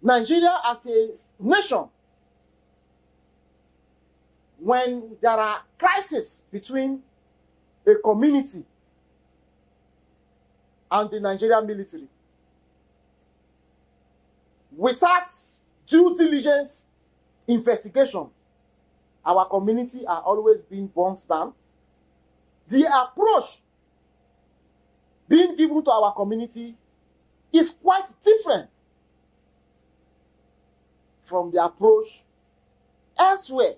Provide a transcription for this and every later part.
Nigeria as a nation, when there are crises between a community and the Nigerian military, without due diligence investigation, our community are always being burnt down. The approach being given to our community is quite different from the approach elsewhere.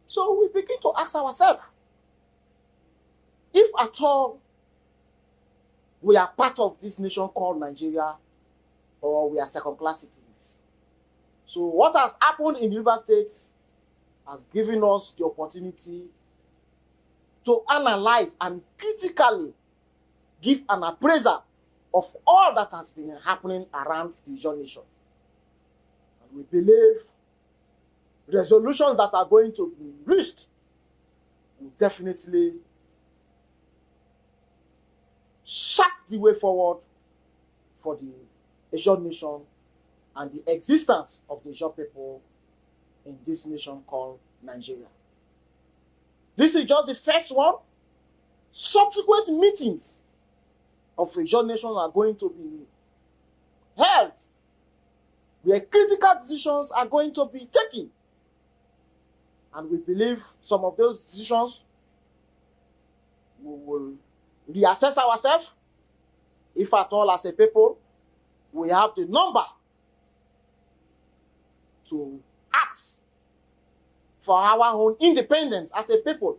So we begin to ask ourselves, if at all we are part of this nation called Nigeria, or we are second-class citizens. So what has happened in River State has given us the opportunity to analyze and critically give an appraisal of all that has been happening around the Ijaw nation. And we believe resolutions that are going to be reached will definitely chart the way forward for the Ijaw nation and the existence of the Ijaw people in this nation called Nigeria. This is just the first one. Subsequent meetings of Ijaw nation are going to be held, where critical decisions are going to be taken. And we believe some of those decisions we will reassess ourselves, if at all as a people we have the number to ask for our own independence as a people.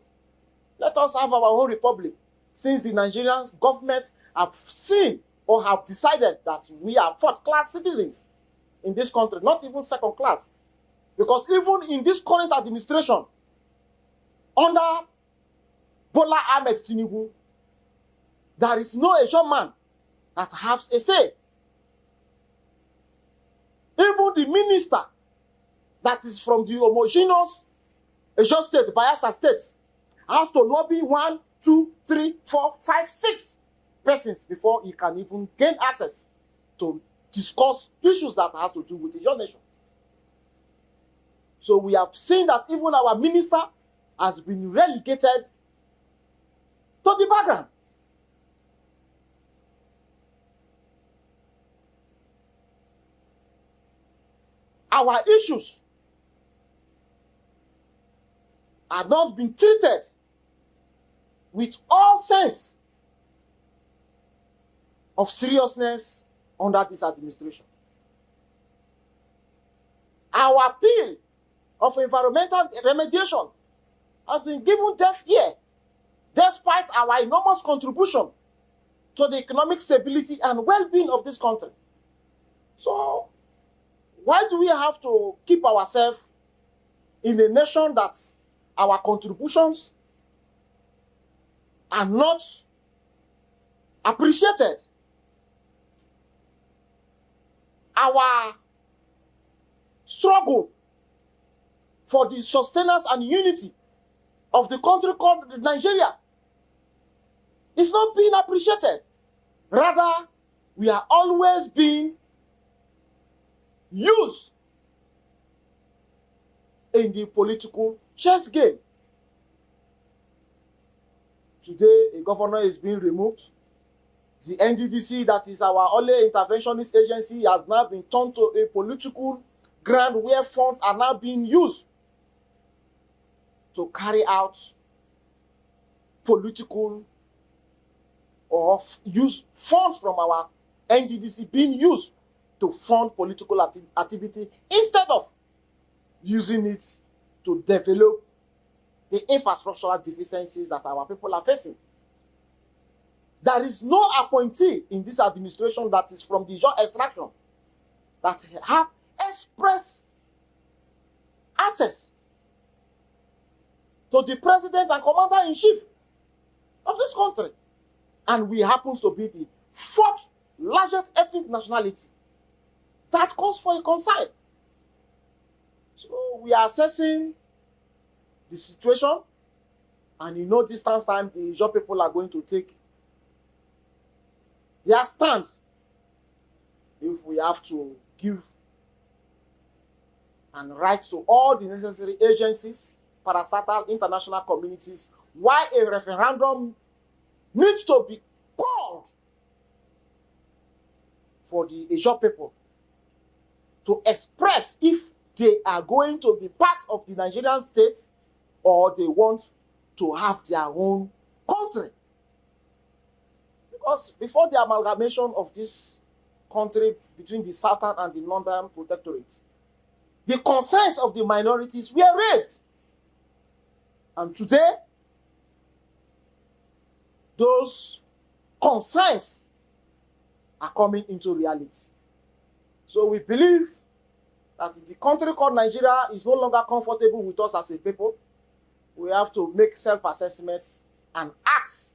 Let us have our own republic, since the Nigerian government have seen or have decided that we are fourth-class citizens in this country, not even second class. Because even in this current administration, under Bola Ahmed Tinubu, there is no Ijaw man that has a say. Even the minister that is from the homogeneous Ijaw state, Bayelsa state, has to lobby 1, 2, 3, 4, 5, 6 persons before he can even gain access to discuss issues that has to do with the Ijaw nation. So we have seen that even our minister has been relegated to the background. Our issues are not being treated with all sense of seriousness under this administration. Our appeal of environmental remediation has been given deaf ear, despite our enormous contribution to the economic stability and well-being of this country. So, why do we have to keep ourselves in a nation that our contributions are not appreciated? Our struggle for the sustenance and unity of the country called Nigeria is not being appreciated. Rather, we are always being used in the political chess game. Today, a governor is being removed. The NDDC, that is our only interventionist agency, has now been turned to a political ground where funds are now being used to carry out political or use funds from our NDDC being used to fund political activity instead of using it to develop the infrastructural deficiencies that our people are facing. There is no appointee in this administration that is from the Ijaw extraction that have express access to the president and commander-in-chief of this country. And we happen to be the fourth largest ethnic nationality. That calls for a concern. So we are assessing the situation, and in no distance time, the Ijaw people are going to take their stand if we have to give and write to all the necessary agencies, parastatal international communities, why a referendum needs to be called for the Ijaw people to express if they are going to be part of the Nigerian state or they want to have their own country. Because before the amalgamation of this country between the southern and the northern protectorates, the concerns of the minorities were raised. And today, those concerns are coming into reality. So we believe that the country called Nigeria is no longer comfortable with us as a people. We have to make self-assessments and ask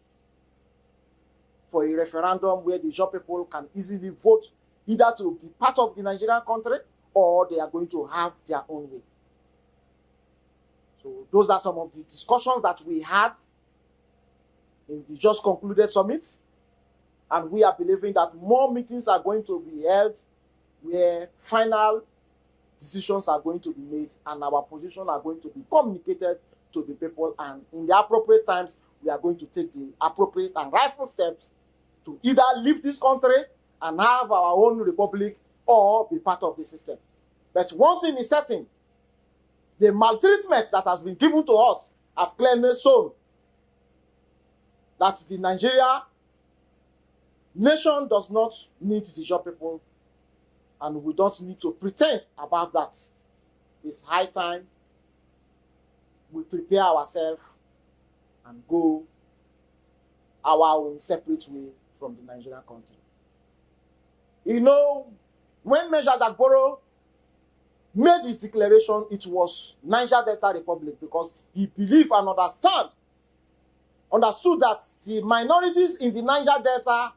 for a referendum where the Ijaw people can easily vote either to be part of the Nigerian country or they are going to have their own way. So those are some of the discussions that we had in the just concluded summit. And we are believing that more meetings are going to be held where final decisions are going to be made and our position are going to be communicated to the people. And in the appropriate times, we are going to take the appropriate and rightful steps to either leave this country and have our own republic or be part of the system. But one thing is certain, the maltreatment that has been given to us have clearly shown that the Nigeria nation does not need the Ijaw people, and we don't need to pretend about that. It's high time we prepare ourselves and go our own separate way from the Nigerian country. You know, when Major Jagboro made his declaration, it was Niger Delta Republic because he believed and understood that the minorities in the Niger Delta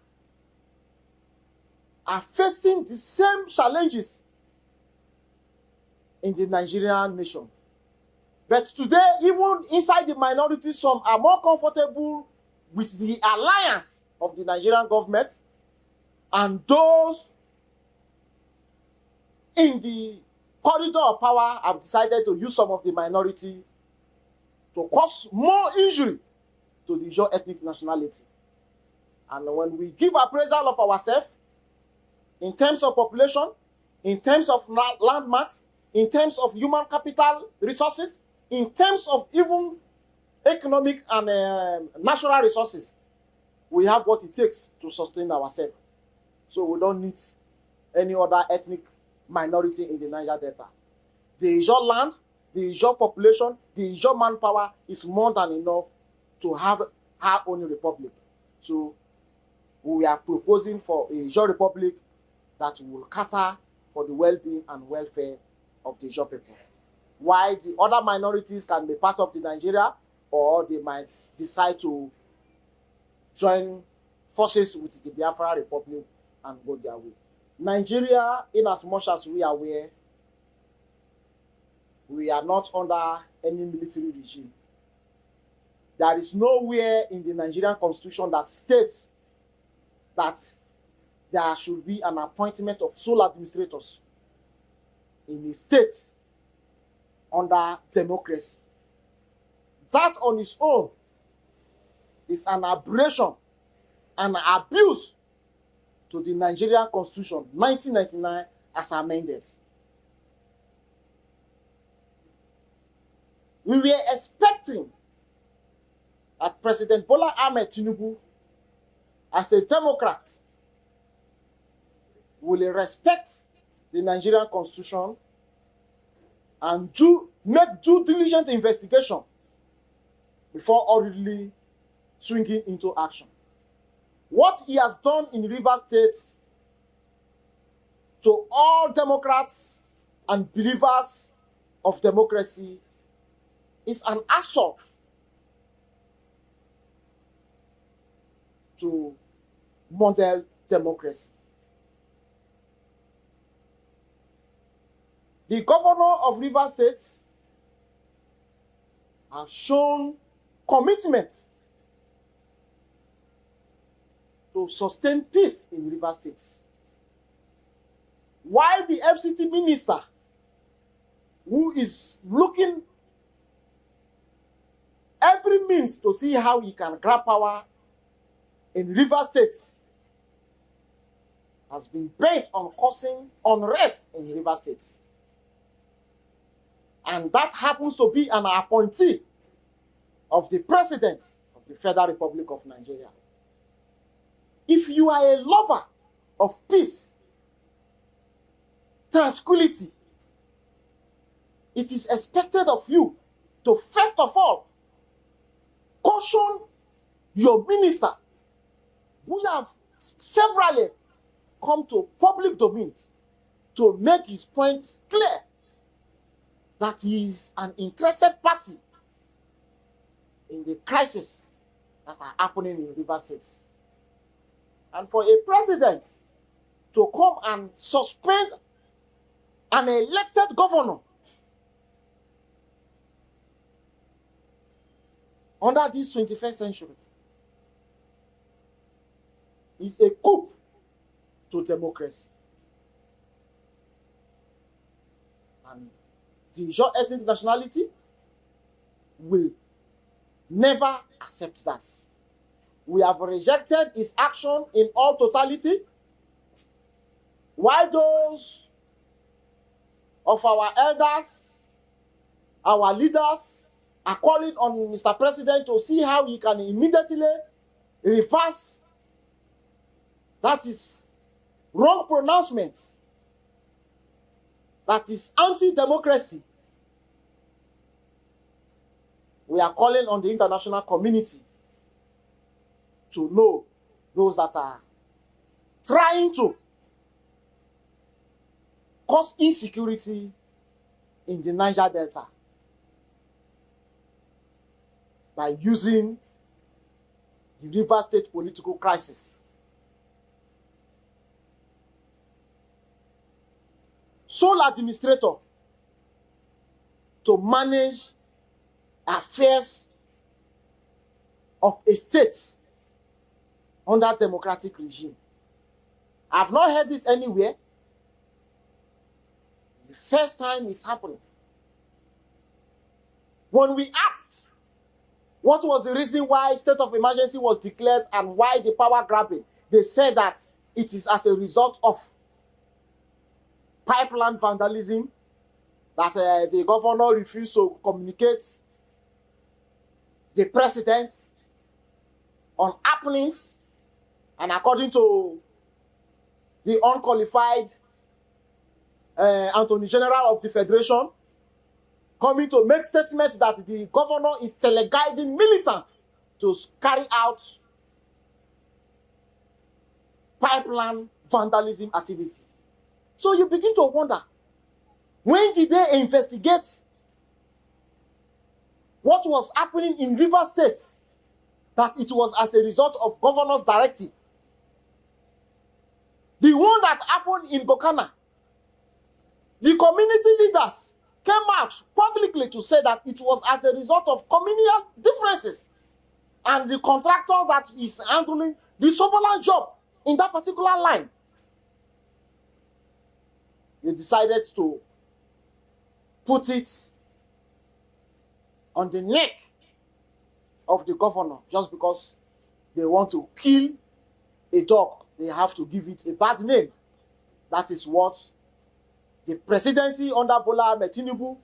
are facing the same challenges in the Nigerian nation. But today, even inside the minorities, some are more comfortable with the alliance of the Nigerian government, and those in the corridor of power have decided to use some of the minority to cause more injury to the Ijaw ethnic nationality. And when we give appraisal of ourselves, in terms of population, in terms of landmarks, in terms of human capital resources, in terms of even economic and natural resources, we have what it takes to sustain ourselves. So we don't need any other ethnic minority in the Niger Delta. The Ijaw land, the Ijaw population, the Ijaw manpower is more than enough to have our own republic. So we are proposing for a Ijaw republic that will cater for the well-being and welfare of the Ijaw people. Why the other minorities can be part of the Nigeria, or they might decide to join forces with the Biafra Republic and go their way. Nigeria, in as much as we are aware, we are not under any military regime. There is nowhere in the Nigerian constitution that states that there should be an appointment of sole administrators in a state under democracy. That on its own is an aberration, an abuse to the Nigerian Constitution, 1999, as amended. We were expecting that President Bola Ahmed Tinubu, as a Democrat, will respect the Nigerian Constitution and make due diligent investigation before hurriedly swinging into action. What he has done in Rivers State to all Democrats and believers of democracy is an assault to model democracy. The governor of Rivers State has shown commitment to sustain peace in Rivers State, while the FCT minister who is looking every means to see how he can grab power in Rivers State, has been bent on causing unrest in Rivers State. And that happens to be an appointee of the President of the Federal Republic of Nigeria. If you are a lover of peace, tranquility, it is expected of you to first of all caution your minister, who have severally come to public domain to make his point clear that he is an interested party in the crisis that are happening in Rivers State. And for a president to come and suspend an elected governor under this 21st century is a coup to democracy. And the Ijaw ethnic nationality will never accept that. We have rejected his action in all totality, while those of our elders, our leaders, are calling on Mr. President to see how he can immediately reverse that is wrong pronouncement, that is anti-democracy. We are calling on the international community to know those that are trying to cause insecurity in the Niger Delta by using the Rivers State political crisis. Sole administrator to manage affairs of a state under democratic regime. I have not heard it anywhere. It's the first time it's happening. When we asked what was the reason why state of emergency was declared and why the power grabbing, they said that it is as a result of pipeline vandalism, that the governor refused to communicate the president on happenings, and according to the unqualified Attorney General of the Federation, coming to make statements that the governor is teleguiding militants to carry out pipeline vandalism activities. So you begin to wonder, when did they investigate what was happening in Rivers State, that it was as a result of governor's directive? The one that happened in Bokana, the community leaders came out publicly to say that it was as a result of communal differences, and the contractor that is handling the surveillance job in that particular line, they decided to put it on the neck of the governor just because they want to kill a dog. They have to give it a bad name. That is what the presidency under Bola Ahmed Tinubu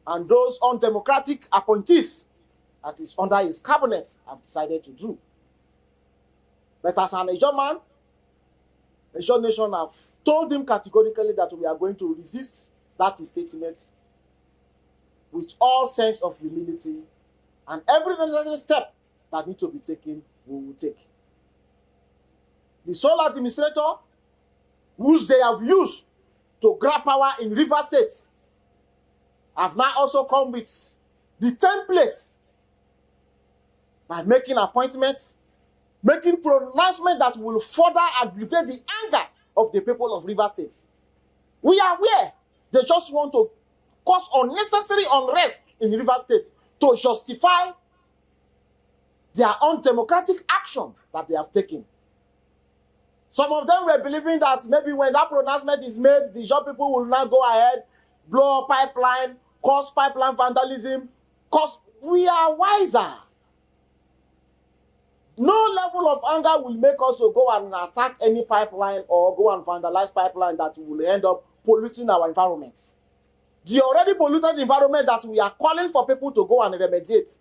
and those undemocratic appointees that is under his cabinet have decided to do. But as an Ijaw man, the Ijaw nation have told him categorically that we are going to resist that statement with all sense of humility, and every necessary step that needs to be taken, we will take. The sole administrator, which they have used to grab power in Rivers State, have now also come with the template by making appointments, making pronouncements that will further aggravate the anger of the people of Rivers State. We are aware they just want to cause unnecessary unrest in Rivers State to justify their undemocratic action that they have taken. Some of them were believing that maybe when that pronouncement is made, the Ijaw people will now go ahead, blow up pipeline, cause pipeline vandalism, cause we are wiser. No level of anger will make us to go and attack any pipeline or go and vandalize pipeline that will end up polluting our environment. The already polluted environment that we are calling for people to go and remediate,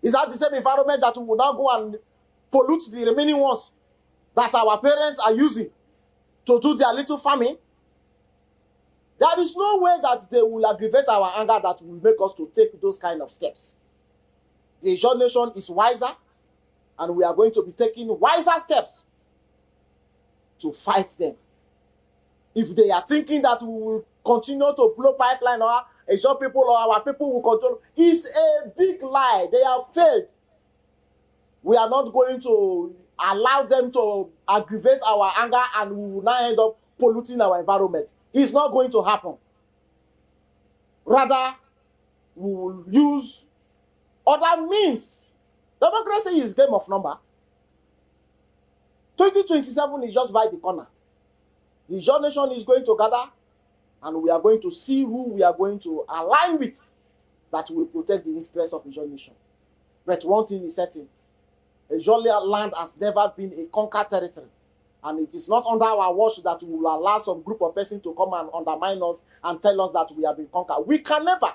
is that the same environment that we will now go and pollute the remaining ones that our parents are using to do their little farming? There is no way that they will aggravate our anger that will make us to take those kind of steps. The Ijaw nation is wiser, and we are going to be taking wiser steps to fight them. If they are thinking that we will continue to blow pipeline or Ijaw people or our people will control, it's a big lie. They have failed. We are not going to allow them to aggravate our anger and we will now end up polluting our environment. It's not going to happen. Rather, we will use other means. Democracy is game of number. 2027 is just by the corner. The Ijaw nation is going to gather and we are going to see who we are going to align with that will protect the interests of the Ijaw nation. But one thing is certain. Ijaw land has never been a conquered territory. And it is not under our watch that we will allow some group of persons to come and undermine us and tell us that we have been conquered. We can never.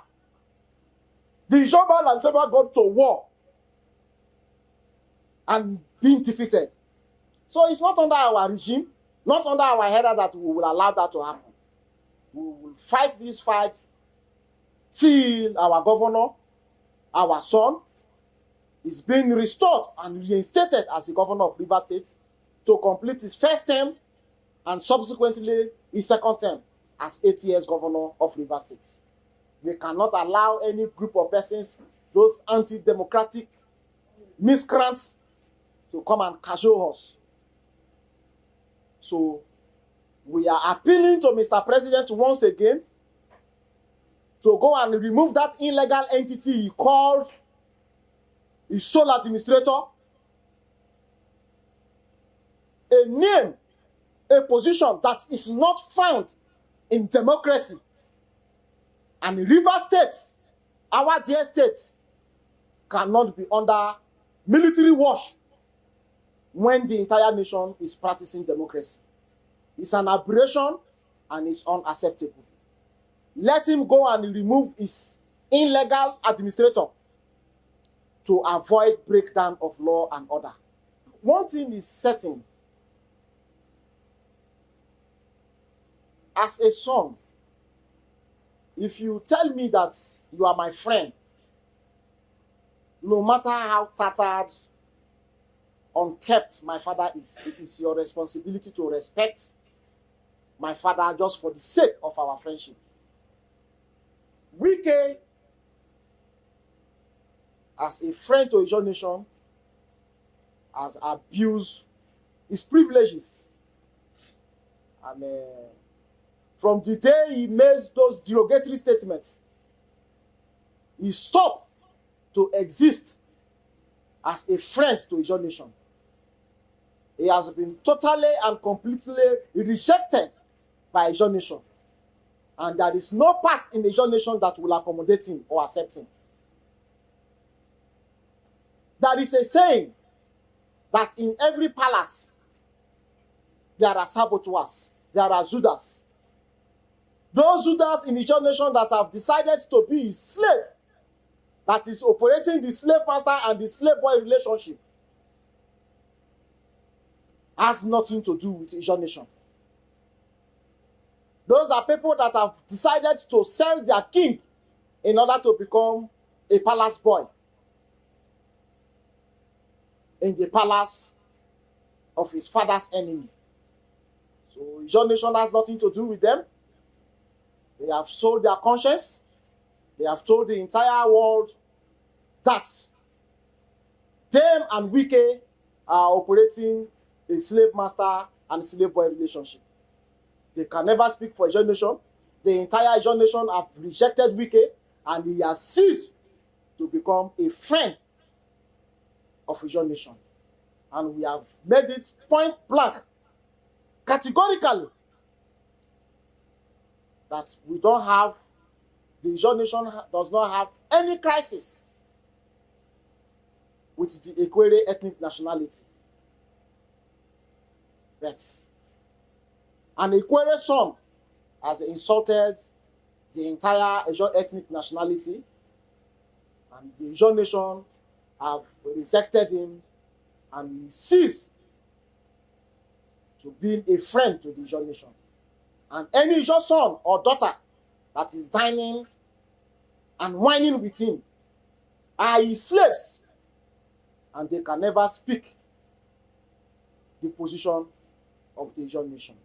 The Ijaw man has never gone to war and been defeated. So it's not under our regime, not under our header that we will allow that to happen. We will fight this fight till our governor, our son, is being restored and reinstated as the governor of Rivers State to complete his first term and subsequently his second term as 8 years governor of Rivers State. We cannot allow any group of persons, those anti-democratic miscreants, to come and cajole us. So we are appealing to Mr. President once again to go and remove that illegal entity he called his sole administrator, a name, a position that is not found in democracy. And Rivers State, our dear state, cannot be under military watch when the entire nation is practicing democracy. It's an aberration and it's unacceptable. Let him go and remove his illegal administrator to avoid breakdown of law and order. One thing is certain. As a son, if you tell me that you are my friend, no matter how tattered, unkept my father is, it is your responsibility to respect my father just for the sake of our friendship. Wike, as a friend to Ijaw nation, has abused his privileges. And from the day he made those derogatory statements, he stopped to exist as a friend to Ijaw nation. He has been totally and completely rejected by Ijaw nation. And there is no part in the Ijaw nation that will accommodate him or accept him. There is a saying that in every palace, there are saboteurs, there are Zudas. Those Zudas in the Ijaw nation that have decided to be his slave, that is operating the slave master and the slave boy relationship, has nothing to do with Ijaw nation. Those are people that have decided to sell their king in order to become a palace boy in the palace of his father's enemy. So Ijaw nation has nothing to do with them. They have sold their conscience. They have told the entire world that them and Wike are operating a slave master and slave boy relationship. They can never speak for Ijaw nation. The entire Ijaw nation have rejected Wike, and he has ceased to become a friend of Ijaw nation. And we have made it point blank categorically that we don't have, the Ijaw nation does not have any crisis with the Ekwere ethnic nationality. But an Ekwere son has insulted the entire Ijaw ethnic nationality, and the Ijaw nation have rejected him, and he ceased to be a friend to the Ijaw nation. And any Ijaw son or daughter that is dining and whining with him are his slaves, and they can never speak the position of the Ijaw nation.